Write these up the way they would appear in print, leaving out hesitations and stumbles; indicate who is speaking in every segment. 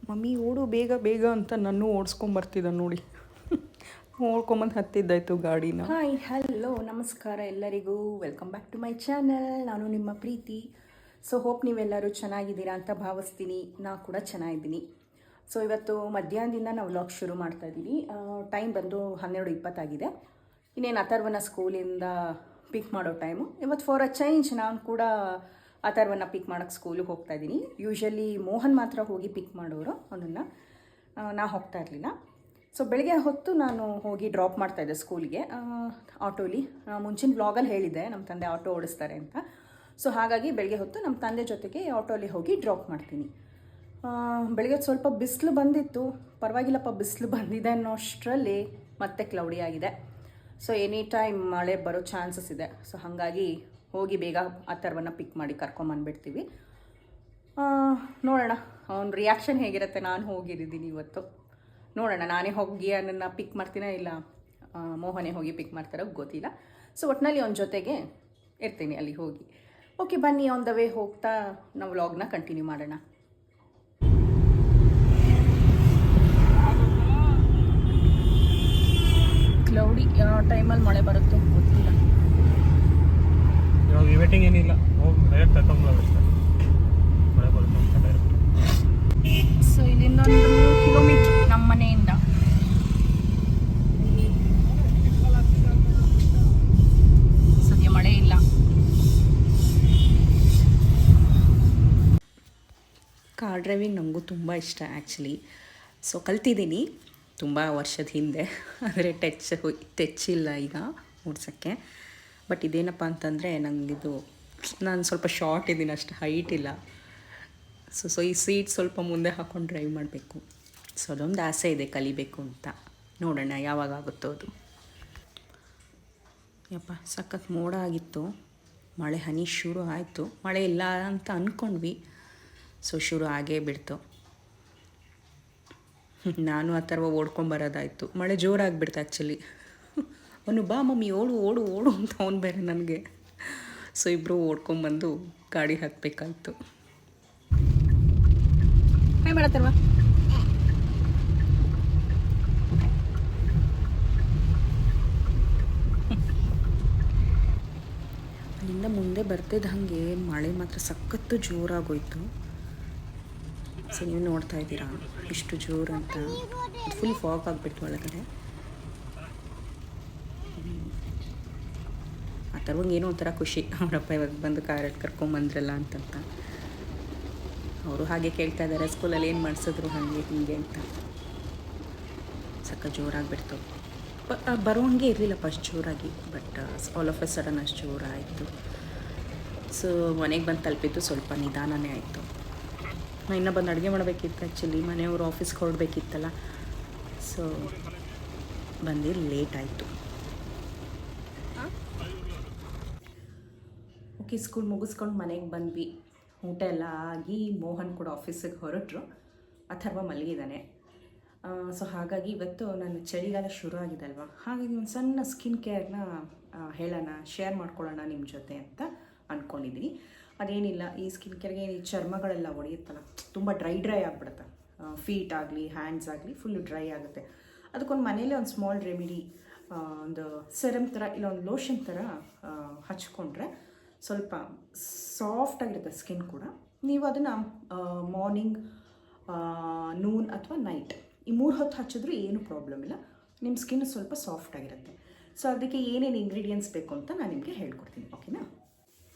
Speaker 1: Mummy ಓಡು ಬೇಗ ಬೇಗ ಅಂತ ನಾನು ಓಡಿಸ್ಕೊಂಬರ್ತಿದ್ದ ನೋಡಿ. ಓಡ್ಕೊಂಬಂದು ಹತ್ತಿದ್ದಾಯಿತು ಗಾಡಿನ. ಹಾಯ್ ಹಲೋ ನಮಸ್ಕಾರ ಎಲ್ಲರಿಗೂ, welcome back to my channel. ನಾನು ನಿಮ್ಮ ಪ್ರೀತಿ. ಸೊ ಹೋಪ್ ನೀವೆಲ್ಲರೂ ಚೆನ್ನಾಗಿದ್ದೀರಾ ಅಂತ ಭಾವಿಸ್ತೀನಿ. ನಾ ಕೂಡ ಚೆನ್ನಾಗಿದ್ದೀನಿ. ಸೊ ಇವತ್ತು ಮಧ್ಯಾಹ್ನದಿಂದ ನಾವು ವ್ಲಾಗ್ ಶುರು ಮಾಡ್ತಾಯಿದ್ದೀನಿ. ಟೈಮ್ ಬಂದು 12:20 ಇನ್ನೇನು ಅಥರ್ವನ ಸ್ಕೂಲಿಂದ ಪಿಕ್ ಮಾಡೋ ಟೈಮು. ಇವತ್ತು ಫಾರ್ ಅ ಚೇಂಜ್ ನಾನು ಕೂಡ ಅಥರ್ವನ್ನ ಪಿಕ್ ಮಾಡೋಕ್ಕೆ ಸ್ಕೂಲಿಗೆ ಹೋಗ್ತಾಯಿದ್ದೀನಿ. ಯೂಶ್ವಲಿ ಮೋಹನ್ ಮಾತ್ರ ಹೋಗಿ ಪಿಕ್ ಮಾಡೋರು, ಅವನನ್ನು ನಾ ಹೋಗ್ತಾ ಇರಲಿಲ್ಲ. ಸೊ ಬೆಳಗ್ಗೆ ಹೊತ್ತು ನಾನು ಹೋಗಿ ಡ್ರಾಪ್ ಮಾಡ್ತಾಯಿದ್ದೆ ಸ್ಕೂಲಿಗೆ ಆಟೋಲಿ. ಮುಂಚಿನ ವ್ಲಾಗಲ್ಲಿ ಹೇಳಿದ್ದೆ ನಮ್ಮ ತಂದೆ ಆಟೋ ಓಡಿಸ್ತಾರೆ ಅಂತ. ಸೊ ಹಾಗಾಗಿ ಬೆಳಗ್ಗೆ ಹೊತ್ತು ನಮ್ಮ ತಂದೆ ಜೊತೆಗೆ ಆಟೋಲಿ ಹೋಗಿ ಡ್ರಾಪ್ ಮಾಡ್ತೀನಿ. ಬೆಳಗ್ಗೆ ಸ್ವಲ್ಪ ಬಿಸಿಲು ಬಂದಿತ್ತು, ಪರವಾಗಿಲ್ಲಪ್ಪ ಬಿಸಿಲು ಬಂದಿದೆ ಅನ್ನೋ ಅಷ್ಟರಲ್ಲಿ ಮತ್ತೆ ಕ್ಲೌಡಿ ಆಗಿದೆ. ಸೊ ಎನಿ ಟೈಮ್ ಮಳೆ ಬರೋ ಚಾನ್ಸಸ್ ಇದೆ. ಸೊ ಹಾಗಾಗಿ ಹೋಗಿ ಬೇಗ ಅಥರ್ವನ್ನ ಪಿಕ್ ಮಾಡಿ ಕರ್ಕೊಂಬಂದುಬಿಡ್ತೀವಿ. ನೋಡೋಣ ಅವ್ನ ರಿಯಾಕ್ಷನ್ ಹೇಗಿರುತ್ತೆ. ನಾನು ಹೋಗಿದ್ದೀನಿ ಇವತ್ತು, ನೋಡೋಣ ನಾನೇ ಹೋಗಿ ಅವನನ್ನು ಪಿಕ್ ಮಾಡ್ತೀನೋ ಇಲ್ಲ ಮೋಹನೇ ಹೋಗಿ ಪಿಕ್ ಮಾಡ್ತಾರೋ ಗೊತ್ತಿಲ್ಲ. ಸೊ ಒಟ್ಟಿನಲ್ಲಿ ಅವನ ಜೊತೆಗೆ ಇರ್ತೀನಿ ಅಲ್ಲಿ ಹೋಗಿ. ಓಕೆ ಬನ್ನಿ, ಆನ್ ದ ವೇ ಹೋಗ್ತಾ ನಾವು ವ್ಲಾಗ್ನ ಕಂಟಿನ್ಯೂ ಮಾಡೋಣ. ಕ್ಲೌಡಿ ಯಾವ ಟೈಮಲ್ಲಿ ಮಳೆ ಬರುತ್ತೋ ಗೊತ್ತಿಲ್ಲ.
Speaker 2: ಇವಾಗ ವೇಟಿಂಗ್ ಏನಿಲ್ಲ, ಹೋಗಿ ಡೈರೆಕ್ಟ್ ತಗೊಂಡ್ಬರೋದಷ್ಟೇ, ಮಳೆ ಬರುತ್ತೆ ಅಂತ ಡೈರೆಕ್ಟ್.
Speaker 1: ಸೊ ಇಲ್ಲಿಂದ 3 ಕಿಲೋಮೀಟ್ರ್ ನಮ್ಮ ಮನೆಯಿಂದ. ಸದ್ಯ ಮಳೆ ಇಲ್ಲ. ಕಾರ್ ಡ್ರೈವಿಂಗ್ ನನಗೂ ತುಂಬ ಇಷ್ಟ ಆ್ಯಕ್ಚುಲಿ. ಸೊ ಕಲ್ತಿದ್ದೀನಿ ತುಂಬ ವರ್ಷದ ಹಿಂದೆ, ಆದರೆ ಟಚ್ ಇಲ್ಲ ಈಗ ಓಡ್ಸೋಕ್ಕೆ. ಬಟ್ ಇದೇನಪ್ಪ ಅಂತಂದರೆ ನನಗಿದು, ನಾನು ಸ್ವಲ್ಪ ಶಾರ್ಟ್ ಇದ್ದೀನಿ, ಅಷ್ಟು ಹೈಟ್ ಇಲ್ಲ. ಸೊ ಈ ಸೀಟ್ ಸ್ವಲ್ಪ ಮುಂದೆ ಹಾಕ್ಕೊಂಡು ಡ್ರೈವ್ ಮಾಡಬೇಕು. ಸೊ ಅದೊಂದು ಆಸೆ ಇದೆ ಕಲಿಬೇಕು ಅಂತ. ನೋಡೋಣ ಯಾವಾಗ ಆಗುತ್ತೋ ಅದು. ಯಪ್ಪ ಸಖತ್ ಮೋಡ ಆಗಿತ್ತು, ಮಳೆ ಹನಿ ಶುರು ಆಯಿತು. ಮಳೆ ಇಲ್ಲ ಅಂತ ಅಂದ್ಕೊಂಡ್ವಿ, ಸೊ ಶುರು ಆಗೇ ಬಿಡ್ತು. ನಾನು ಅಥರ್ವ ಓಡ್ಕೊಂಬರೋದಾಯಿತು. ಮಳೆ ಜೋರಾಗಿಬಿಡ್ತು ಆ್ಯಕ್ಚುಲಿ. ಅವನು ಬಾ ಮಮ್ಮಿ ಓಡು ಓಡು ಓಡು ಅಂತ ಅವನು ಬೇರೆ ನನಗೆ. ಸೊ ಇಬ್ಬರು ಓಡ್ಕೊಂಬಂದು ಗಾಡಿ ಹತ್ತಬೇಕಾಯ್ತು. ಹಾಯ್ ಮಾಡತ್ತಲ್ವ. ಅಲ್ಲಿಂದ ಮುಂದೆ ಬರ್ತಿದ್ದ ಹಾಗೆ ಮಳೆ ಮಾತ್ರ ಸಖತ್ತು ಜೋರಾಗೋಯ್ತು. ಸೊ ನೀವು ನೋಡ್ತಾ ಇದ್ದೀರಾ ಎಷ್ಟು ಜೋರು ಅಂತ. ಫುಲ್ ಫಾಗ್ ಆಗಿಬಿಟ್ಟು ಒಳಗಡೆ. ಆ ಥರ ಏನೋ ಒಂಥರ ಖುಷಿ, ಅವರಪ್ಪ ಇವಾಗ ಬಂದು ಕಾರಲ್ಲಿ ಕರ್ಕೊಂಬಂದ್ರಲ್ಲ ಅಂತಂತ. ಅವರು ಹಾಗೆ ಕೇಳ್ತಾ ಇದ್ದಾರೆ, ಸ್ಕೂಲಲ್ಲಿ ಏನು ಮಾಡಿಸಿದ್ರು ಹಾಗೆ ಹೀಗೆ ಅಂತ. ಸಕ್ಕ ಜೋರಾಗಿಬಿಡ್ತು. ಬರೋ ಹಂಗೆ ಇರಲಿಲ್ಲಪ್ಪ ಅಷ್ಟು ಜೋರಾಗಿ, but all of A sudden ಅಷ್ಟು ಜೋರಾಯಿತು. ಸೊ ಮನೆಗೆ ಬಂದು ತಲುಪಿದ್ದು ಸ್ವಲ್ಪ ನಿಧಾನನೇ ಆಯಿತು. ನಾನು ಇನ್ನೂ ಬಂದು ಅಡುಗೆ ಮಾಡಬೇಕಿತ್ತು ಆ್ಯಕ್ಚುಲಿ, ಮನೆಯವರು ಆಫೀಸ್ಗೆ ಹೊರಡಬೇಕಿತ್ತಲ್ಲ. ಸೊ ಬಂದು ಲೇಟ್ ಆಯಿತು. ಓಕೆ, ಸ್ಕೂಲ್ ಮುಗಿಸ್ಕೊಂಡು ಮನೆಗೆ ಬಂದ್ವಿ. ಊಟ ಎಲ್ಲ ಆಗಿ ಮೋಹನ್ ಕೂಡ ಆಫೀಸಿಗೆ ಹೊರಟರು. ಅಥರ್ವ ಮಲಗಿದ್ದಾನೆ. ಸೊ ಹಾಗಾಗಿ ಇವತ್ತು ನಾನು ಚಳಿಗಾಲ ಶುರು ಆಗಿದೆ ಅಲ್ವಾ, ಹಾಗಾಗಿ ಒಂದು ಸಣ್ಣ ಸ್ಕಿನ್ ಕೇರ್ನ ಹೇಳೋಣ, ಶೇರ್ ಮಾಡ್ಕೊಳ್ಳೋಣ ನಿಮ್ಮ ಜೊತೆ ಅಂತ ಅಂದ್ಕೊಂಡಿದ್ದೀನಿ. ಅದೇನಿಲ್ಲ, ಈ ಸ್ಕಿನ್ ಕೇರ್ಗೆ ಈ ಚರ್ಮಗಳೆಲ್ಲ ಒಡೆಯುತ್ತಲ್ಲ, ತುಂಬ ಡ್ರೈ ಆಗಿಬಿಡುತ್ತೆ. ಫೀಟ್ ಆಗಲಿ ಹ್ಯಾಂಡ್ಸ್ ಆಗಲಿ ಫುಲ್ಲು ಡ್ರೈ ಆಗುತ್ತೆ. ಅದಕ್ಕೊಂದು ಮನೇಲಿ ಒಂದು ಸ್ಮಾಲ್ ರೆಮಿಡಿ, ಒಂದು ಸೆರಮ್ ಥರ ಇಲ್ಲ ಒಂದು ಲೋಷನ್ ಥರ ಹಚ್ಕೊಂಡ್ರೆ ಸ್ವಲ್ಪ ಸಾಫ್ಟಾಗಿರುತ್ತೆ ಸ್ಕಿನ್ ಕೂಡ. ನೀವು ಅದನ್ನು ಮಾರ್ನಿಂಗ್, ನೂನ್ ಅಥವಾ ನೈಟ್ ಈ 3 ಹೊತ್ತು ಹಚ್ಚಿದ್ರೂ ಏನೂ ಪ್ರಾಬ್ಲಮ್ ಇಲ್ಲ. ನಿಮ್ಮ ಸ್ಕಿನ್ ಸ್ವಲ್ಪ ಸಾಫ್ಟಾಗಿರುತ್ತೆ. ಸೊ ಅದಕ್ಕೆ ಏನೇನು ಇಂಗ್ರೀಡಿಯೆಂಟ್ಸ್ ಬೇಕು ಅಂತ ನಾನು ನಿಮಗೆ ಹೇಳ್ಕೊಡ್ತೀನಿ, ಓಕೆನಾ?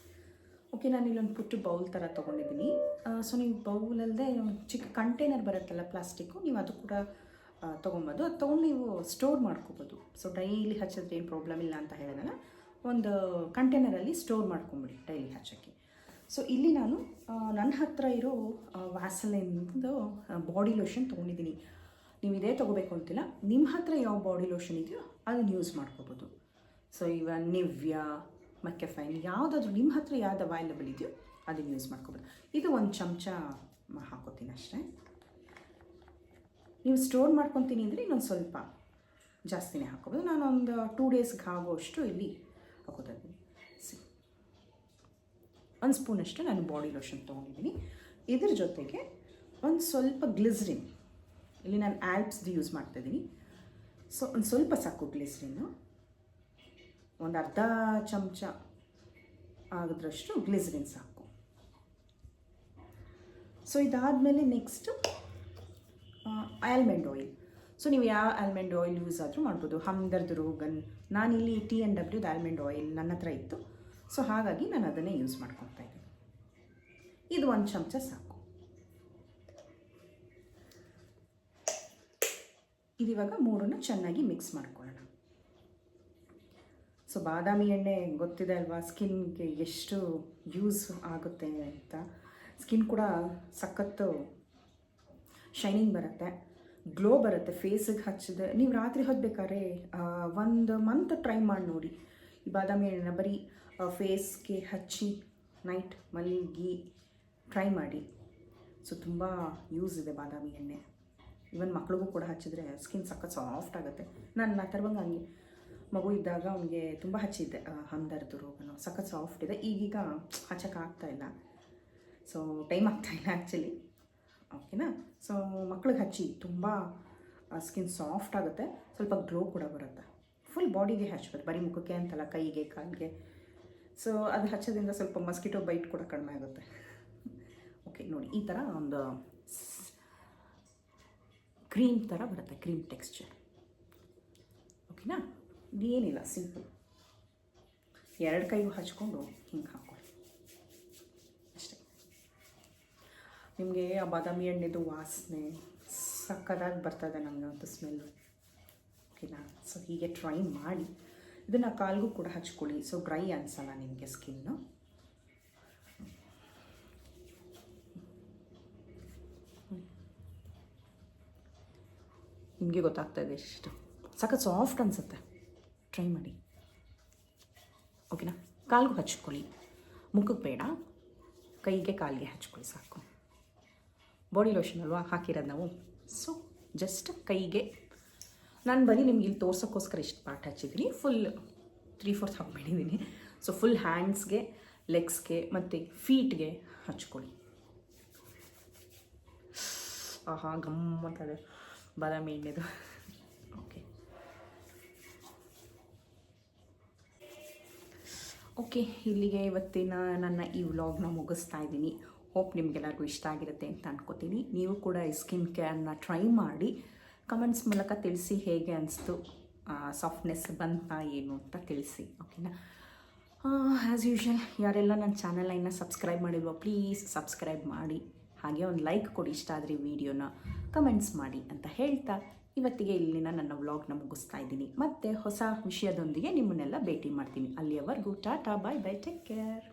Speaker 1: ಓಕೆ, ನಾನು ಇಲ್ಲೊಂದು ಪುಟ್ಟು ಬೌಲ್ ಥರ ತೊಗೊಂಡಿದ್ದೀನಿ. ಸೊ ನೀವು ಬೌಲಲ್ಲದೆ ಚಿಕ್ಕ ಕಂಟೈನರ್ ಬರುತ್ತಲ್ಲ ಪ್ಲಾಸ್ಟಿಕ್ಕು, ನೀವು ಅದು ಕೂಡ ತೊಗೊಬೋದು. ಅದು ತೊಗೊಂಡು ನೀವು ಸ್ಟೋರ್ ಮಾಡ್ಕೋಬೋದು. ಸೊ ಡೈಲಿ ಹಚ್ಚಿದ್ರೆ ಏನು ಪ್ರಾಬ್ಲಮ್ ಇಲ್ಲ ಅಂತ ಹೇಳಿದಲ್ಲ, ಒಂದು ಕಂಟೈನರಲ್ಲಿ ಸ್ಟೋರ್ ಮಾಡ್ಕೊಂಬಿಡಿ ಡೈಲಿ ಹಚ್ಚೋಕ್ಕೆ. ಸೊ ಇಲ್ಲಿ ನಾನು ನನ್ನ ಹತ್ರ ಇರೋ ವ್ಯಾಸಲಿನ್ದು ಬಾಡಿ ಲೋಷನ್ ತೊಗೊಂಡಿದ್ದೀನಿ. ನೀವು ಇದೇ ತೊಗೋಬೇಕು ಅಂತಿಲ್ಲ, ನಿಮ್ಮ ಹತ್ರ ಯಾವ ಬಾಡಿ ಲೋಷನ್ ಇದೆಯೋ ಅದನ್ನು ಯೂಸ್ ಮಾಡ್ಕೋಬೋದು. ಸೊ ಇವಾಗ ನಿವ್ಯಾ, ಮೆಕ್ಕೆಫೈನ್ ಯಾವುದಾದ್ರೂ ನಿಮ್ಮ ಹತ್ರ ಯಾವ್ದು ಅವೈಲಬಲ್ ಇದೆಯೋ ಅದನ್ನು ಯೂಸ್ ಮಾಡ್ಕೋಬೋದು. ಇದು 1 ಚಮಚ ಹಾಕೋತೀನಿ ಅಷ್ಟೇ. ನೀವು ಸ್ಟೋರ್ ಮಾಡ್ಕೊತೀನಿ ಅಂದರೆ ಇನ್ನೊಂದು ಸ್ವಲ್ಪ ಜಾಸ್ತಿನೇ ಹಾಕೋಬೋದು. ನಾನೊಂದು 2 ಡೇಸ್ಗೆ ಆಗೋಷ್ಟು ಇಲ್ಲಿ ಹಾಕೋತಿದ್ದೀನಿ. 1 ಸ್ಪೂನಷ್ಟು ನಾನು ಬಾಡಿ ಲೋಷನ್ ತೊಗೊಂಡಿದ್ದೀನಿ. ಇದ್ರ ಜೊತೆಗೆ ಒಂದು ಸ್ವಲ್ಪ ಗ್ಲಿಸ್ರಿನ್, ಇಲ್ಲಿ ನಾನು ಆಲ್ಪ್ಸ್ದು ಯೂಸ್ ಮಾಡ್ತಾಯಿದ್ದೀನಿ. ಸೊ ಒಂದು ಸ್ವಲ್ಪ ಸಾಕು ಗ್ಲಿಸ್ರಿನ್ನು, ಒಂದು ಅರ್ಧ ಚಮಚ ಆಗಿದ್ರಷ್ಟು ಗ್ಲಿಸ್ರಿನ್ ಸಾಕು. ಸೊ ಇದಾದಮೇಲೆ ನೆಕ್ಸ್ಟು ಆಲ್ಮಂಡ್ ಆಯಿಲ್. ಸೊ ನೀವು ಯಾವ ಆಲ್ಮಂಡ್ ಆಯಿಲ್ ಯೂಸ್ ಆದರೂ ಮಾಡ್ಬೋದು. ಹಮ್ದರ್ದ್ ರೋಗನ್, ನಾನಿಲ್ಲಿ T&W ಆಲ್ಮಂಡ್ ಆಯಿಲ್ ನನ್ನ ಹತ್ರ ಇತ್ತು, ಸೊ ಹಾಗಾಗಿ ನಾನು ಅದನ್ನೇ ಯೂಸ್ ಮಾಡ್ಕೊತಾ ಇದ್ದೀನಿ. ಇದು 1 ಚಮಚ ಸಾಕು. ಇದಿವಾಗ ಮೂರನ್ನು ಚೆನ್ನಾಗಿ ಮಿಕ್ಸ್ ಮಾಡ್ಕೊಳ್ಳೋಣ. ಸೊ ಬಾದಾಮಿ ಎಣ್ಣೆ ಗೊತ್ತಿದೆ ಅಲ್ವಾ, ಸ್ಕಿನ್ಗೆ ಎಷ್ಟು ಯೂಸ್ ಆಗುತ್ತೆ ಅಂತ. ಸ್ಕಿನ್ ಕೂಡ ಸಖತ್ತು ಶೈನಿಂಗ್ ಬರುತ್ತೆ, ಗ್ಲೋ ಬರುತ್ತೆ ಫೇಸಿಗೆ ಹಚ್ಚಿದ್ರೆ. ನೀವು ರಾತ್ರಿ ಹೊದ್ಬೇಕಾದ್ರೆ 1 ಮಂತ್ ಟ್ರೈ ಮಾಡಿ ನೋಡಿ ಈ ಬಾದಾಮಿ ಎಣ್ಣೆನ. ಬರೀ ಫೇಸ್ಗೆ ಹಚ್ಚಿ ನೈಟ್ ಮಲಗಿ ಟ್ರೈ ಮಾಡಿ. ಸೊ ತುಂಬ ಯೂಸ್ ಇದೆ ಬಾದಾಮಿ ಎಣ್ಣೆ. ಇವನ್ ಮಕ್ಳಿಗೂ ಕೂಡ ಹಚ್ಚಿದ್ರೆ ಸ್ಕಿನ್ ಸಖತ್ ಸಾಫ್ಟ್ ಆಗುತ್ತೆ. ನಾನು ಆ ಥರವಂಗೆ ಹಂಗೆ ಮಗು ಇದ್ದಾಗ ಅವನಿಗೆ ತುಂಬ ಹಚ್ಚಿದ್ದೆ ಹಮ್ದರ್ದ್ ರೋಗನು, ಸಖತ್ ಸಾಫ್ಟ್ ಇದೆ. ಈಗೀಗ ಹಚ್ಚೋಕ್ಕಾಗ್ತಾಯಿಲ್ಲ, ಸೊ ಟೈಮ್ ಆಗ್ತಾಯಿಲ್ಲ ಆ್ಯಕ್ಚುಲಿ. ಓಕೆನಾ. ಸೊ ಮಕ್ಳಿಗೆ ಹಚ್ಚಿ ತುಂಬ ಸ್ಕಿನ್ ಸಾಫ್ಟ್ ಆಗುತ್ತೆ, ಸ್ವಲ್ಪ ಗ್ಲೋ ಕೂಡ ಬರುತ್ತೆ. ಫುಲ್ ಬಾಡಿಗೆ ಹಚ್ಬೋದು, ಬರೀ ಮುಖಕ್ಕೆ ಅಂತಲ್ಲ, ಕೈಗೆ ಕಾಲಿಗೆ. ಸೊ ಅದು ಹಚ್ಚೋದ್ರಿಂದ ಸ್ವಲ್ಪ ಮಸ್ಕಿಟೋ ಬೈಟ್ ಕೂಡ ಕಡಿಮೆ ಆಗುತ್ತೆ. ಓಕೆ ನೋಡಿ, ಈ ಥರ ಒಂದು ಕ್ರೀಮ್ ಥರ ಬರುತ್ತೆ, ಕ್ರೀಮ್ ಟೆಕ್ಸ್ಚರ್. ಓಕೆನಾ. ಏನಿಲ್ಲ, ಸಿಂಪಲ್. 2 ಕೈಗೂ ಹಚ್ಕೊಂಡು ಹಿಂಗೆ ಹಾಕೊಳ್ಳಿ ಅಷ್ಟೇ. ನಿಮಗೆ ಆ ಬಾದಾಮಿ ಎಣ್ಣೆದು ವಾಸನೆ ಸಕ್ಕದಾಗಿ ಬರ್ತದೆ ನನಗೆ ಅಂತ ಸ್ಮೆಲ್ಲು. ಓಕೆನಾ. ಸೊ ಹೀಗೆ ಟ್ರೈ ಮಾಡಿ. ಇದನ್ನು ಕಾಲಿಗೂ ಕೂಡ ಹಚ್ಕೊಳ್ಳಿ, ಸೊ ಡ್ರೈ ಅನಿಸಲ್ಲ ನಿಮಗೆ ಸ್ಕಿನ್ನು. ನಿಮಗೆ ಗೊತ್ತಾಗ್ತಾಯಿದೆ ಎಷ್ಟು ಸಖತ್ ಸಾಫ್ಟ್ ಅನಿಸುತ್ತೆ. ಟ್ರೈ ಮಾಡಿ. ಓಕೆನಾ. ಕಾಲಿಗೂ ಹಚ್ಕೊಳ್ಳಿ, ಮುಖಕ್ಕೆ ಬೇಡ, ಕೈಗೆ ಕಾಲಿಗೆ ಹಚ್ಕೊಳ್ಳಿ ಸಾಕು. ಬಾಡಿ ಲೋಷನ್ ಅಲ್ವಾ ಹಾಕಿರೋದು ನಾವು, ಸೊ ಜಸ್ಟ್ ಕೈಗೆ. ನಾನು ಬರೀ ನಿಮ್ಗೆ ಇಲ್ಲಿ ತೋರ್ಸೋಕ್ಕೋಸ್ಕರ ಇಷ್ಟು ಪಾರ್ಟ್ ಹಚ್ಚಿದ್ದೀನಿ, ಫುಲ್ 3/4 ಹಾಕ್ಬಿಟ್ಟಿದ್ದೀನಿ. ಸೊ ಫುಲ್ ಹ್ಯಾಂಡ್ಸ್ಗೆ, ಲೆಗ್ಸ್ಗೆ ಮತ್ತು ಫೀಟ್ಗೆ ಹಚ್ಕೊಳ್ಳಿ. ಆಹಾ ಗಮ್ಮಂತದೆ ಬಾದಾಮಿ ಎಣ್ಣೆದು. ಓಕೆ, ಇಲ್ಲಿಗೆ ಇವತ್ತಿನ ನನ್ನ ಈ ವ್ಲಾಗ್ನ ಮುಗಿಸ್ತಾ ಇದ್ದೀನಿ. ಹೋಪ್ ನಿಮಗೆಲ್ಲರಿಗೂ ಇಷ್ಟ ಆಗಿರುತ್ತೆ ಅಂತ ಅನ್ಕೋತೀನಿ. ನೀವು ಕೂಡ ಈ ಸ್ಕಿನ್ ಕೇರ್ನ ಟ್ರೈ ಮಾಡಿ ಕಮೆಂಟ್ಸ್ ಮೂಲಕ ತಿಳಿಸಿ ಹೇಗೆ ಅನಿಸ್ತು, ಸಾಫ್ಟ್ನೆಸ್ ಬಂತಾ ಏನು ಅಂತ ತಿಳಿಸಿ. ಓಕೆನಾ. ಆ್ಯಸ್ ಯೂಶ್ವಲ್ ಯಾರೆಲ್ಲ ನನ್ನ ಚಾನಲ್ನ ಇನ್ನೂ ಸಬ್ಸ್ಕ್ರೈಬ್ ಮಾಡಿಲ್ವೋ ಪ್ಲೀಸ್ ಸಬ್ಸ್ಕ್ರೈಬ್ ಮಾಡಿ, ಹಾಗೆ ಒಂದು ಲೈಕ್ ಕೊಡಿ ಇಷ್ಟ ಆದರೆ ವಿಡಿಯೋನ, ಕಮೆಂಟ್ಸ್ ಮಾಡಿ ಅಂತ ಹೇಳ್ತಾ ಇವತ್ತಿಗೆ ಇಲ್ಲಿನ ನನ್ನ ವ್ಲಾಗ್ನ ಮುಗಿಸ್ತಾ ಇದ್ದೀನಿ. ಮತ್ತೆ ಹೊಸ ವಿಷಯದೊಂದಿಗೆ ನಿಮ್ಮನ್ನೆಲ್ಲ ಭೇಟಿ ಮಾಡ್ತೀನಿ. ಅಲ್ಲಿಯವರೆಗೂ ಟಾಟಾ, ಬಾಯ್ ಬಾಯ್, ಟೇಕ್ ಕೇರ್.